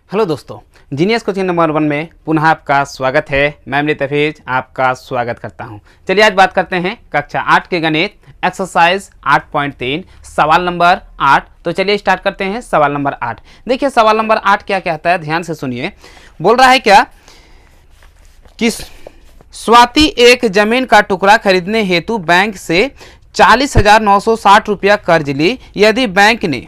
Hello दोस्तों, genius coaching number 1 में पुनः आपका स्वागत है। मैं अमृत हफीज आपका स्वागत करता हूं। चलिए आज बात करते हैं कक्षा 8 के गणित एक्सरसाइज 8.3 सवाल नंबर 8। तो चलिए स्टार्ट करते हैं सवाल नंबर 8। देखिए सवाल नंबर 8 क्या कहता है, ध्यान से सुनिए। बोल रहा है क्या कि स्वाति एक जमीन का टुकड़ा खरीदने हेतु बैंक से 40,960 रुपया कर्ज ली। यदि बैंक ने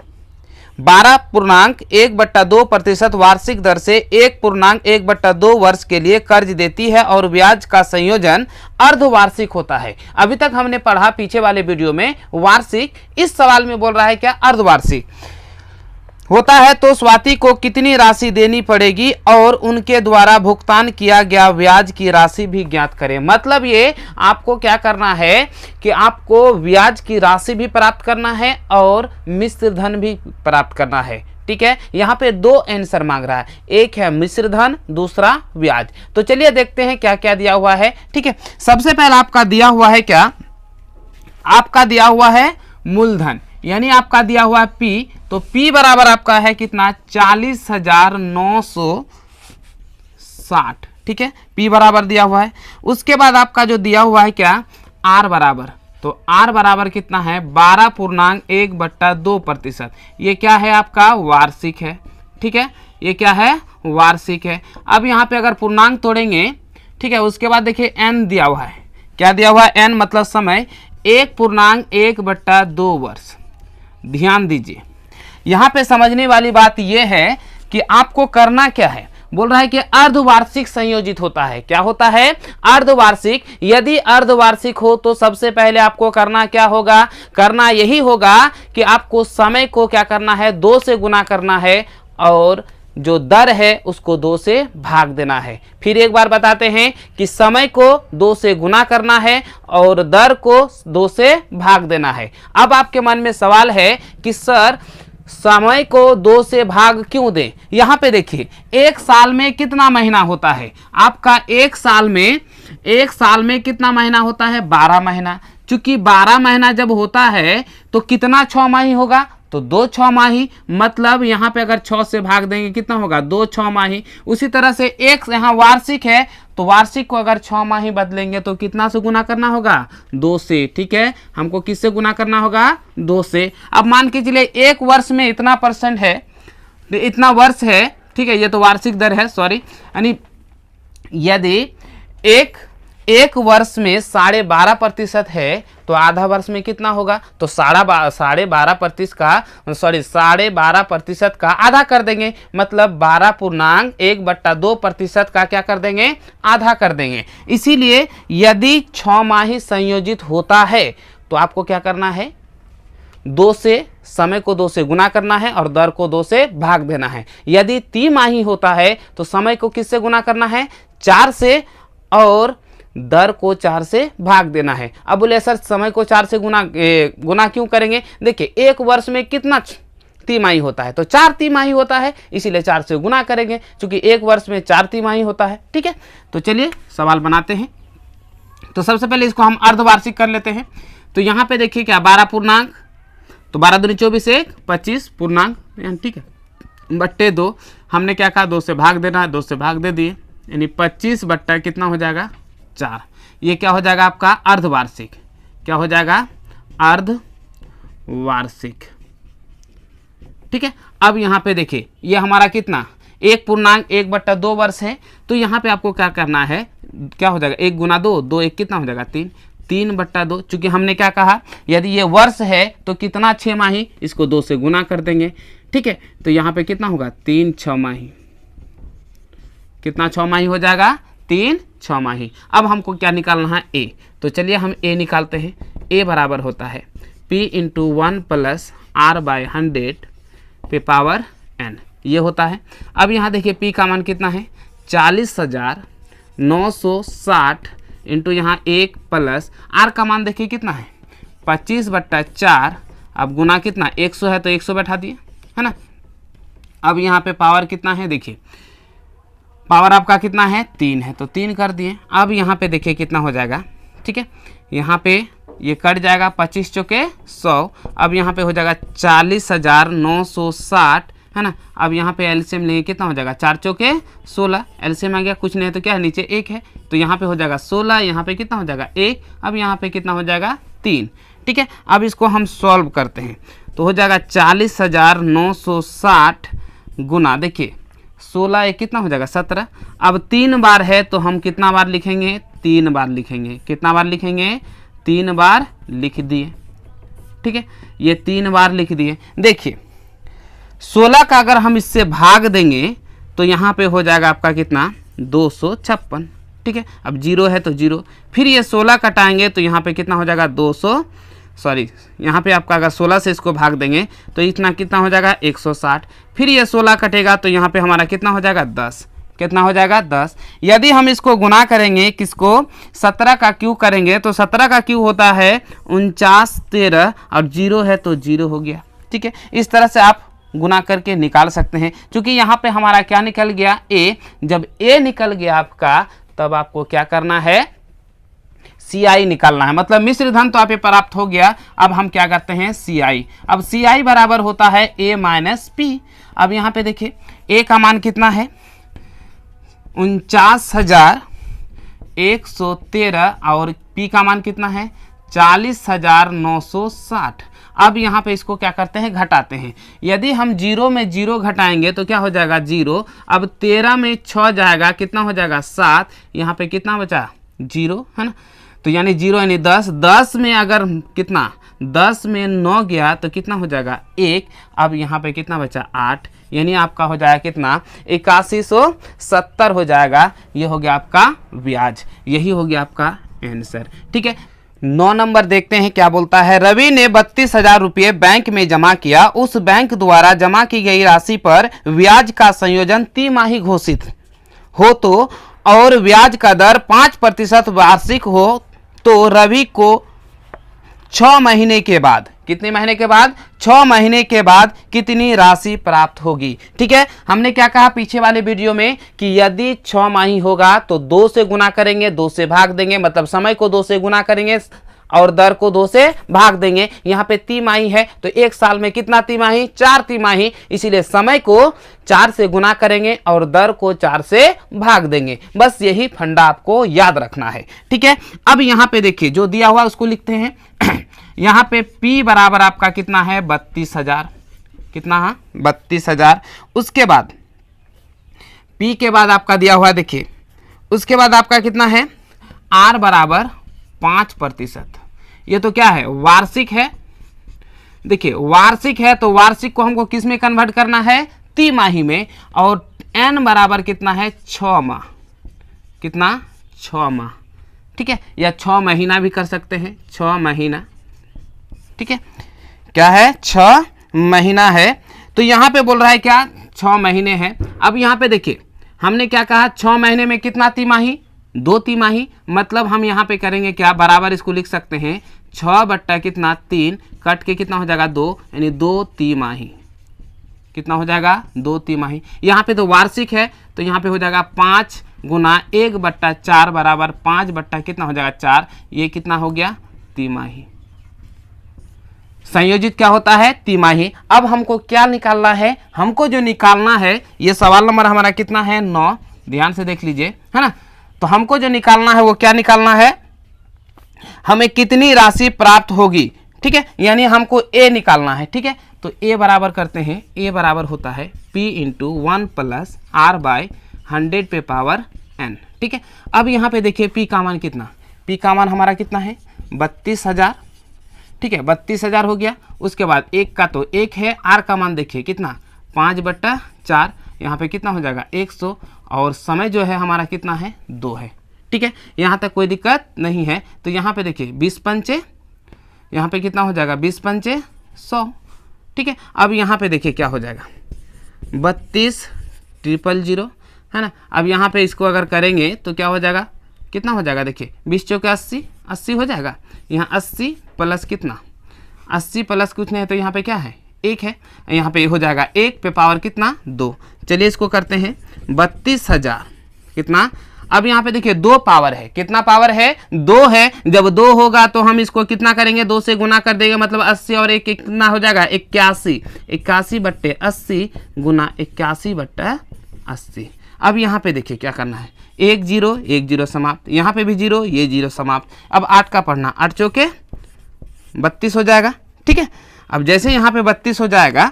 12.1/2% वार्षिक दर से 1.1/2 वर्ष के लिए कर्ज देती है और ब्याज का संयोजन अर्धवार्षिक होता है। अभी तक हमने पढ़ा पीछे वाले वीडियो में वार्षिक, इस सवाल में बोल रहा है क्या अर्धवार्षिक होता है। तो स्वाति को कितनी राशि देनी पड़ेगी और उनके द्वारा भुगतान किया गया ब्याज की राशि भी ज्ञात करें। मतलब ये आपको क्या करना है कि आपको ब्याज की राशि भी प्राप्त करना है और मिश्र धन भी प्राप्त करना है। ठीक है, यहाँ पे दो आंसर मांग रहा है, एक है मिश्र धन, दूसरा ब्याज। तो चलिए देखते हैं क्या क्या दिया हुआ है। ठीक है, सबसे पहले आपका दिया हुआ है क्या, आपका दिया हुआ है मूलधन, यानी आपका दिया हुआ है P। तो P बराबर आपका है कितना, 40,960। ठीक है, P बराबर दिया हुआ है। उसके बाद आपका जो दिया हुआ है क्या, R बराबर, तो R बराबर कितना है 12.1/2%। ये क्या है आपका वार्षिक है। ठीक है, ये क्या है वार्षिक है। अब यहाँ पे अगर पूर्णांक तोड़ेंगे, ठीक है, उसके बाद देखिए N दिया हुआ है, क्या दिया हुआ है N मतलब समय 1.1/2 वर्ष। ध्यान दीजिए, यहाँ पे समझने वाली बात यह है कि आपको करना क्या है। बोल रहा है कि अर्धवार्षिक संयोजित होता है। क्या होता है, अर्धवार्षिक। यदि अर्धवार्षिक हो तो सबसे पहले आपको करना क्या होगा, करना यही होगा कि आपको समय को क्या करना है, 2 से गुना करना है और जो दर है उसको 2 से भाग देना है। फिर एक बार बताते हैं कि समय को 2 से गुना करना है और दर को 2 से भाग देना है। अब आपके मन में सवाल है कि सर समय को 2 से भाग क्यों दें। यहाँ पे देखिए एक साल में कितना महीना होता है आपका, एक साल में कितना महीना होता है, 12 महीना। चूंकि 12 महीना जब होता है तो कितना 6 माही होगा, तो 2 6 माही। मतलब यहाँ पे अगर 6 से भाग देंगे कितना होगा, 2 6 माही। उसी तरह से एक यहाँ वार्षिक है तो वार्षिक को अगर 6 माही बदलेंगे तो कितना से गुना करना होगा, 2 से। ठीक है, हमको किससे गुना करना होगा, 2 से। अब मान के चलिए एक वर्ष में इतना % है, इतना वर्ष है। ठीक है, ये तो वार्षिक दर है, सॉरी। यानी यदि एक वर्ष में 12.5% है तो आधा वर्ष में कितना होगा, तो 12.5% का आधा कर देंगे। मतलब 12.1/2% का क्या कर देंगे, आधा कर देंगे। इसीलिए यदि 6 माही संयोजित होता है तो आपको क्या करना है, 2 से समय को 2 से गुना करना है और दर को 2 से भाग देना है। यदि 3 माही होता है तो समय को किससे गुना करना है, 4 से, और दर को 4 से भाग देना है। अब बोले सर समय को 4 से गुना क्यों करेंगे। देखिए एक वर्ष में कितना तिमाही होता है, तो 4 तिमाही होता है, इसीलिए 4 से गुना करेंगे, क्योंकि एक वर्ष में 4 तिमाही होता है। ठीक है, तो चलिए सवाल बनाते हैं। तो सबसे पहले इसको हम अर्धवार्षिक कर लेते हैं। तो यहाँ पे देखिए क्या 12 पूर्णांक, तो 12 दूनी 24 1 25 पूर्णांक। ठीक है, बट्टे 2 हमने क्या कहा, 2 से भाग देना है, 2 से भाग दे दिए, यानी 25 बट्टा कितना हो जाएगा 4। ये क्या हो जाएगा आपका अर्धवार्षिक। क्या हो जाएगा, अर्धवार्षिक। ठीक है, अब यहाँ पे देखिए ये हमारा कितना 1.1/2 वर्ष है। तो यहाँ पे आपको क्या करना है, क्या हो जाएगा 1 गुना 2, 2 1 कितना हो जाएगा 3, 3/2। चूंकि हमने क्या कहा, यदि ये वर्ष है तो कितना 6 माही, इसको 2 से गुना कर देंगे। ठीक है, तो यहाँ पे कितना होगा 3 6 माही, कितना 6 माही हो जाएगा, 3 6 माही। अब हमको क्या निकालना है, A। तो चलिए हम A निकालते हैं। A बराबर होता है P × 1 + R/100 पे पावर N, ये होता है। अब यहाँ देखिए P का मान कितना है, 40,960 इंटू यहाँ 1 प्लस R का मान देखिए कितना है 25/4। अब गुना कितना 100 है तो 100 बैठा दिए, है ना। अब यहाँ पे पावर कितना है, देखिए पावर आपका कितना है 3 है, तो 3 कर दिए। अब यहाँ पे देखिए कितना हो जाएगा। ठीक है, यहाँ पे ये कट जाएगा 25 चौके 100। अब यहाँ पे हो जाएगा 40,960 है ना। अब यहाँ पे एलसीएम लेंगे, कितना हो जाएगा 4 चौके 16, एलसीएम आ गया, कुछ नहीं है तो क्या है नीचे 1 है, तो यहाँ पे हो जाएगा 16, यहाँ पे कितना हो जाएगा 1, अब यहाँ पे कितना हो जाएगा 3। ठीक है, अब इसको हम सॉल्व करते हैं तो हो जाएगा 40,960 गुना, देखिए 16 एक कितना हो जाएगा 17। अब 3 बार है तो हम कितना बार लिखेंगे, 3 बार लिखेंगे, कितना बार लिखेंगे 3 बार लिख दिए। ठीक है, ये 3 बार लिख दिए। देखिए 16 का अगर हम इससे भाग देंगे तो यहाँ पे हो जाएगा आपका कितना 256। ठीक है, अब 0 है तो 0, फिर ये 16 कटाएंगे तो यहाँ पे कितना हो जाएगा यहाँ पे आपका अगर 16 से इसको भाग देंगे तो इतना कितना हो जाएगा 160, फिर ये 16 कटेगा तो यहाँ पे हमारा कितना हो जाएगा 10, कितना हो जाएगा 10। यदि हम इसको गुना करेंगे, किसको 17 का क्यू करेंगे तो 17 का क्यू होता है 49 13 और 0 है तो 0 हो गया। ठीक है, इस तरह से आप गुना करके निकाल सकते हैं। क्योंकि यहाँ पे हमारा क्या निकल गया ए, जब ए निकल गया आपका तब आपको क्या करना है CI निकालना है, मतलब मिश्र धन तो आप ये प्राप्त हो गया। अब हम क्या करते हैं CI, अब CI बराबर होता है A माइनस P। अब यहाँ पे देखिए A का मान कितना है 49,113 और P का मान कितना है 40,960। अब यहाँ पे इसको क्या करते हैं घटाते हैं। यदि हम 0 में 0 घटाएंगे तो क्या हो जाएगा 0। अब 13 में 6 जाएगा, कितना हो जाएगा 7, यहाँ पे कितना बचा 0, है ना। तो यानी 0 यानी 10, 10 में अगर कितना 10 में 9 गया तो कितना हो जाएगा 1। अब यहाँ पे कितना बचा 8, यानी आपका हो जाएगा कितना 8170 हो जाएगा। ये हो गया आपका ब्याज, यही हो गया आपका आंसर। ठीक है, 9 नंबर देखते हैं क्या बोलता है। रवि ने 32,000 रुपये बैंक में जमा किया। उस बैंक द्वारा जमा की गई राशि पर ब्याज का संयोजन तिमाही घोषित हो तो और ब्याज का दर 5% वार्षिक हो तो रवि को 6 महीने के बाद, कितने महीने के बाद 6 महीने के बाद कितनी राशि प्राप्त होगी। ठीक है, हमने क्या कहा पीछे वाले वीडियो में कि यदि 6 माही होगा तो 2 से गुना करेंगे, 2 से भाग देंगे, मतलब समय को 2 से गुना करेंगे और दर को 2 से भाग देंगे। यहाँ पे तिमाही है तो 1 साल में कितना तिमाही 4 तिमाही, इसीलिए समय को 4 से गुना करेंगे और दर को 4 से भाग देंगे। बस यही फंडा आपको याद रखना है। ठीक है, अब यहाँ पे देखिए जो दिया हुआ उसको लिखते हैं। यहाँ पे P बराबर आपका कितना है 32,000, कितना है 32,000। उसके बाद P के बाद आपका दिया हुआ देखिए, उसके बाद आपका कितना है R बराबर 5%। ये तो क्या है वार्षिक है। देखिए वार्षिक है तो वार्षिक को हमको किस में कन्वर्ट करना है तिमाही में, और N बराबर कितना है 6 माह, कितना 6 माह। ठीक है, या 6 महीना भी कर सकते हैं, 6 महीना। ठीक है, क्या है 6 महीना है। तो यहाँ पे बोल रहा है क्या 6 महीने हैं। अब यहाँ पे देखिए हमने क्या कहा 6 महीने में कितना तिमाही 2 तिमाही, मतलब हम यहाँ पे करेंगे क्या बराबर इसको लिख सकते हैं 6 बट्टा कितना 3 कट के कितना हो जाएगा 2, यानी 2 तिमाही, कितना हो जाएगा 2 तिमाही। यहाँ पे तो वार्षिक है तो यहाँ पे हो जाएगा 5 गुना 1/4 बराबर 5 बट्टा कितना हो जाएगा 4, ये कितना हो गया तिमाही। संयोजित क्या होता है तिमाही। अब हमको क्या निकालना है, हमको जो निकालना है ये सवाल नंबर हमारा कितना है 9, ध्यान से देख लीजिए, है ना। तो हमको जो निकालना है वो क्या निकालना है, हमें कितनी राशि प्राप्त होगी। ठीक है, यानी हमको A निकालना है। ठीक है, तो A बराबर करते हैं, A बराबर होता है P इंटू 1 प्लस R/100 पे पावर N। ठीक है, अब यहाँ पे देखिए P का मान कितना, P का मान हमारा कितना है 32,000। ठीक है, 32,000 हो गया। उसके बाद 1 का तो 1 है, R का मान देखिए कितना 5/4, यहाँ पे कितना हो जाएगा 100, और समय जो है हमारा कितना है 2 है। ठीक है, यहाँ तक कोई दिक्कत नहीं है। तो यहाँ पे देखिए 20 पंचे, यहाँ पे कितना हो जाएगा 20 पंचे 100। ठीक है, अब यहाँ पे देखिए क्या हो जाएगा 32,000, है ना। अब यहाँ पे इसको अगर करेंगे तो क्या हो जाएगा, कितना हो जाएगा देखिए 20 चौके 80, 80 हो जाएगा। यहाँ 80 प्लस कितना 80 प्लस कुछ नहीं है तो यहाँ पे क्या है 1 है, यहाँ पे हो जाएगा 1 पे पावर कितना 2। चलिए इसको करते हैं 32,000 कितना अब यहाँ पे देखिए 2 पावर है, कितना पावर है 2 है। जब 2 होगा तो हम इसको कितना करेंगे 2 से गुना कर देंगे, मतलब 80 और 1 कितना हो जाएगा 81, 81/80 गुना 81/80। अब यहाँ पे देखिए क्या करना है, 1 0 1 0 समाप्त, यहाँ पे भी 0 ये 0 समाप्त। अब 8 का पढ़ना, 8 चौके 32 हो जाएगा, ठीक है। अब जैसे यहाँ पे 32 हो जाएगा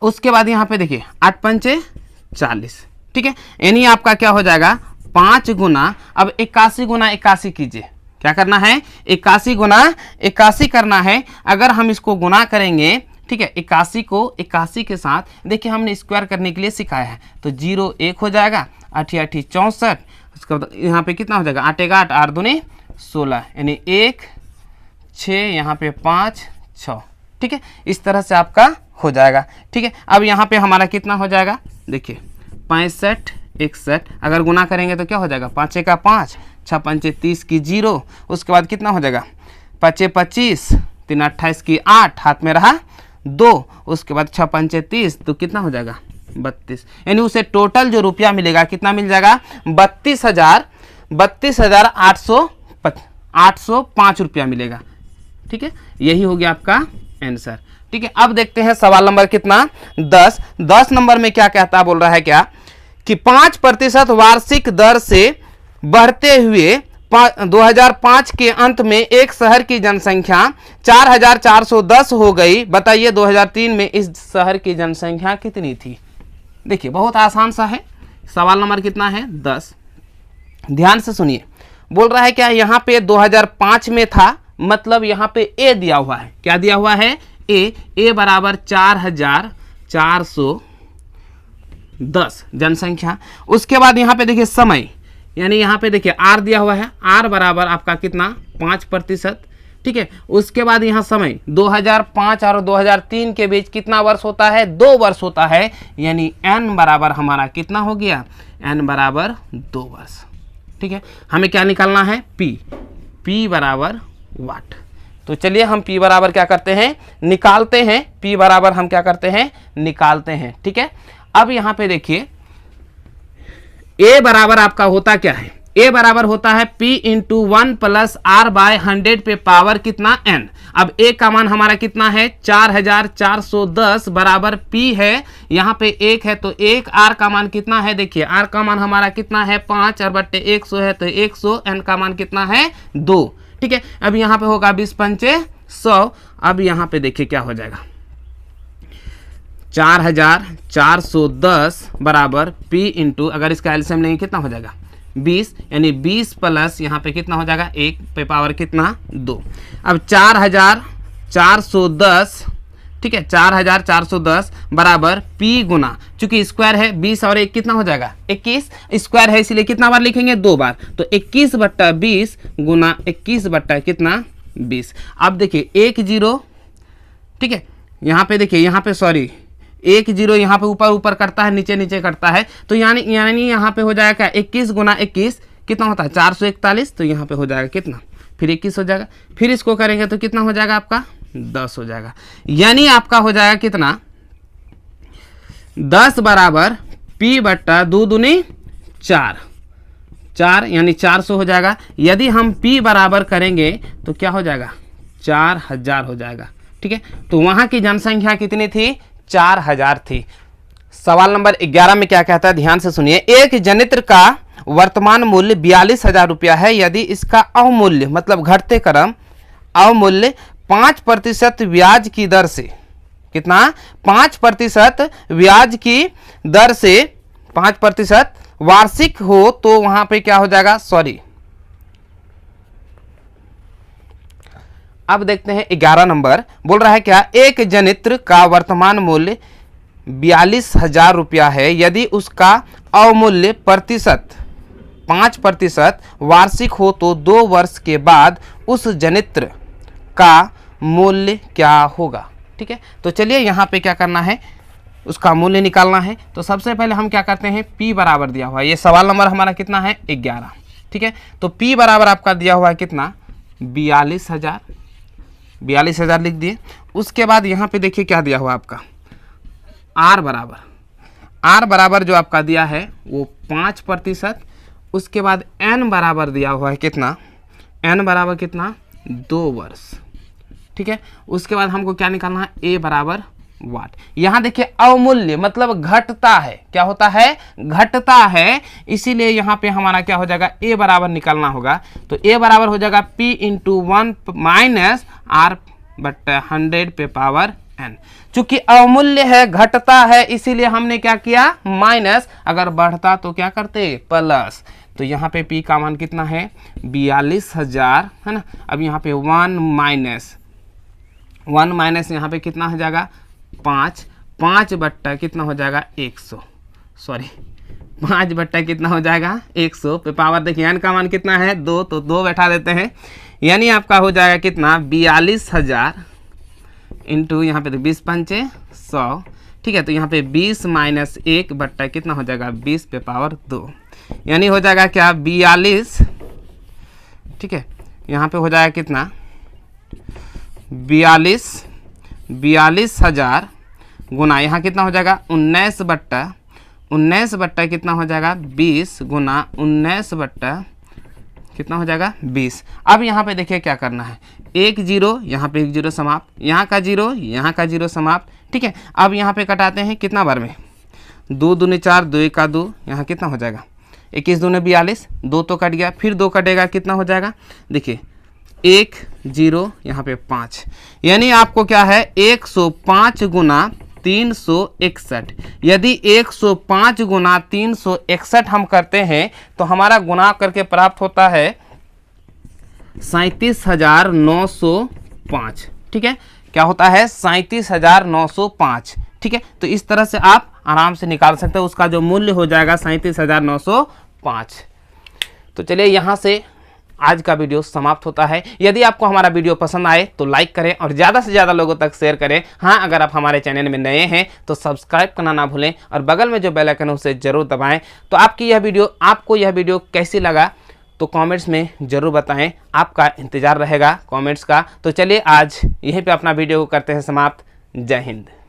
उसके बाद यहाँ पे देखिए 8 पंचे 40, ठीक है। यानी आपका क्या हो जाएगा 5 गुना, अब 81 गुना 81 कीजिए, क्या करना है 81 गुना 81 करना है। अगर हम इसको गुना करेंगे, ठीक है, 81 को 81 के साथ देखिए हमने स्क्वायर करने के लिए सिखाया है, तो 0 1 हो जाएगा, 8 8 64, उसके बाद यहाँ पे कितना हो जाएगा 8 1 8 8 दूनी 16, यानी 1 6 यहाँ पे 5 6, ठीक है। इस तरह से आपका हो जाएगा, ठीक है। अब यहाँ पे हमारा कितना हो जाएगा देखिए 65 61, अगर गुना करेंगे तो क्या हो जाएगा 5 1 5, 6 पंचे 30 की 0, उसके बाद कितना हो जाएगा 5 25, 3 28 की 8, हाथ में रहा 2, उसके बाद 6 पंचे 30, तो कितना हो जाएगा 32। यानी उसे टोटल जो रुपया मिलेगा कितना मिल जाएगा 32,805 रुपया मिलेगा, ठीक है। यही हो गया आपका आंसर, ठीक है। अब देखते हैं सवाल नंबर कितना 10 नंबर में क्या कहता बोल रहा है क्या कि 5% वार्षिक दर से बढ़ते हुए 2005 के अंत में एक शहर की जनसंख्या 4410 हो गई। बताइए 2003 में इस शहर की जनसंख्या कितनी थी। देखिए बहुत आसान सा है, सवाल नंबर कितना है 10। ध्यान से सुनिए, बोल रहा है क्या यहाँ पे 2005 में था, मतलब यहाँ पे ए दिया हुआ है, क्या दिया हुआ है ए बराबर 4410 जनसंख्या। उसके बाद यहाँ पे देखिए समय, यानी यहाँ पे देखिए आर दिया हुआ है, आर बराबर आपका कितना 5%, ठीक है। उसके बाद यहाँ समय 2005 और 2003 के बीच कितना वर्ष होता है 2 वर्ष होता है, यानी एन बराबर हमारा कितना हो गया एन बराबर 2 वर्ष, ठीक है। हमें क्या निकालना है पी बराबर वाट। तो चलिए हम P बराबर क्या करते हैं निकालते हैं, P बराबर हम क्या करते हैं निकालते हैं, ठीक है। अब यहाँ पे देखिए A बराबर आपका होता क्या है, A बराबर होता है P इंटू 1 प्लस R/100 पे पावर कितना N। अब A का मान हमारा कितना है 4410 बराबर P है, यहाँ पे 1 है तो 1, R का मान कितना है देखिए R का मान हमारा कितना है 5 और बट्टे 100 है तो 100, N का मान कितना है 2, ठीक है। अब यहाँ पे होगा 20 पंचे 100। अब यहाँ पे देखिए क्या हो जाएगा 4410 बराबर P इंटू, अगर इसका एलसीएम लेंगे कितना हो जाएगा 20, यानी 20 प्लस यहाँ पे कितना हो जाएगा 1 पे पावर कितना 2। अब 4410, ठीक है, 4410 बराबर P गुना, चूंकि स्क्वायर है 20 और 1 कितना हो जाएगा 21, स्क्वायर है इसलिए कितना बार लिखेंगे 2 बार, तो 21/20 गुना 21/ कितना 20। अब देखिए 1 0, ठीक है, यहाँ पे देखिए यहाँ पे सॉरी 1 0 यहाँ पे ऊपर ऊपर करता है नीचे नीचे करता है, तो यानी यहाँ पे हो जाएगा 21 गुना 21 कितना होता है 441, तो यहाँ पे हो जाएगा कितना फिर 21 हो जाएगा, फिर इसको करेंगे तो कितना हो जाएगा आपका 10 हो जाएगा। यानी आपका हो जाएगा कितना 10 बराबर P बट्टा 2 दूनी 4 यानी 400 हो जाएगा। यदि हम P बराबर करेंगे तो क्या हो जाएगा 4000 हो जाएगा, ठीक है। तो वहां की जनसंख्या कितनी थी 4000 थी। सवाल नंबर 11 में क्या कहता है ध्यान से सुनिए, एक जनित्र का वर्तमान मूल्य 42,000 रुपया है, यदि इसका अवमूल्य मतलब घटते क्रम अवमूल्य 5% ब्याज की दर से कितना 5% ब्याज की दर से 5% वार्षिक हो, तो वहां पे क्या हो जाएगा सॉरी। अब देखते हैं 11 नंबर, बोल रहा है क्या एक जनित्र का वर्तमान मूल्य 42,000 रुपया है, यदि उसका अवमूल्य 5% वार्षिक हो तो 2 वर्ष के बाद उस जनित्र का मूल्य क्या होगा, ठीक है। तो चलिए यहाँ पे क्या करना है उसका मूल्य निकालना है। तो सबसे पहले हम क्या करते हैं P बराबर दिया हुआ है, ये सवाल नंबर हमारा कितना है 11, ठीक है। तो P बराबर आपका दिया हुआ है कितना 42,000 लिख दिए। उसके बाद यहाँ पे देखिए क्या दिया हुआ आपका R R बराबर जो आपका दिया है वो 5%, उसके बाद N बराबर दिया हुआ है कितना, N बराबर कितना 2 वर्ष, ठीक है। उसके बाद हमको क्या निकालना है, A बराबर वाट। यहाँ देखिए अवमूल्य मतलब घटता है, क्या होता है, घटता है, इसीलिए यहाँ पे हमारा क्या हो जाएगा, A बराबर निकालना होगा। तो A बराबर हो जाएगा P into 1 minus R but 100 पे पावर N। चूंकि अवमूल्य है, घटता है, इसीलिए हमने क्या किया माइनस, अगर बढ़ता तो क्या करते प्लस। तो यहाँ पे P का मान कितना है 42,000 है ना। अब यहाँ पे 1 माइनस यहाँ पे कितना हो जाएगा 5 बट्टा कितना हो जाएगा 100, सॉरी 5 बट्टा कितना हो जाएगा 100 पे पावर, देखिए n का मान कितना है 2, तो 2 बैठा देते हैं, यानी आपका हो जाएगा कितना 42,000 इंटू यहाँ पे 20 पंचे 100, ठीक है। तो यहाँ पे 20 माइनस 1 बट्टा कितना हो जाएगा 20 पे पावर 2, यानी हो जाएगा क्या 42, ठीक है। यहाँ पे हो जाएगा कितना 42,000 गुना यहाँ कितना हो जाएगा 19 बट्टा कितना हो जाएगा 20 गुना 19 बट्टा कितना हो जाएगा 20। अब यहाँ पे देखिए क्या करना है, 1 0 यहाँ पे 1 0 समाप्त, यहाँ का 0 यहाँ का 0 समाप्त, ठीक है। अब यहाँ पे कटाते हैं कितना बार में, 2 दूनी 4, 2 1 2, यहाँ कितना हो जाएगा 21 दूनी 42, 2 तो कट गया, फिर 2 कटेगा कितना हो जाएगा, देखिए 1 0 यहाँ पे 5, यानी आपको क्या है 105 गुना 361। यदि 105 गुना 361 हम करते हैं तो हमारा गुणा करके प्राप्त होता है 37,905, ठीक है। क्या होता है 37,905, ठीक है। तो इस तरह से आप आराम से निकाल सकते हो, उसका जो मूल्य हो जाएगा 37,905। तो चलिए यहाँ से आज का वीडियो समाप्त होता है। यदि आपको हमारा वीडियो पसंद आए तो लाइक करें और ज़्यादा से ज़्यादा लोगों तक शेयर करें। हाँ, अगर आप हमारे चैनल में नए हैं तो सब्सक्राइब करना ना भूलें और बगल में जो बेल आइकन है उसे ज़रूर दबाएं। तो आपको यह वीडियो कैसी लगा तो कमेंट्स में ज़रूर बताएं, आपका इंतज़ार रहेगा कमेंट्स का। तो चलिए आज यहीं पर अपना वीडियो को करते हैं समाप्त। जय हिंद।